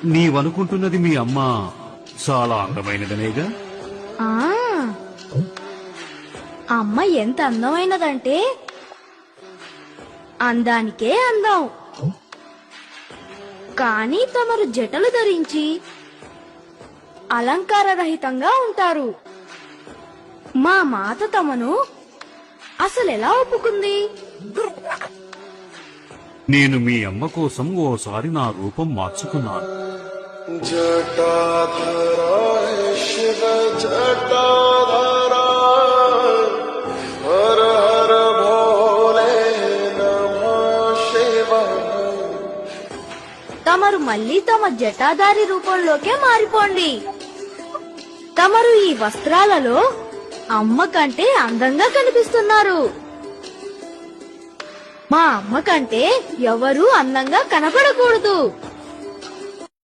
నీవనుకుంటున్నది మీ అమ్మ చాలా అందమైనదనేగా. ఆ అమ్మ ఎంత అందమైనదంటే అందానికే అందం. కానీ తమరు జటలు ధరించి అలంకారరహితంగా ఉంటారు. మా మాత తమను అసలెలా ఒప్పుకుంది? నేను మీ అమ్మ కోసం ఓసారి నా రూపం మార్చుకున్నాను. జటాధరా శివ జటాధరా హర హర భోలే నమః శివాయ. తమరు మళ్ళీ తమ జటాధారి రూపంలోకే మారిపోండి. తమరు ఈ వస్త్రాలలో అమ్మ కంటే అందంగా కనిపిస్తున్నారు. మా అమ్మ కంటే ఎవరూ అందంగా కనపడకూడదు.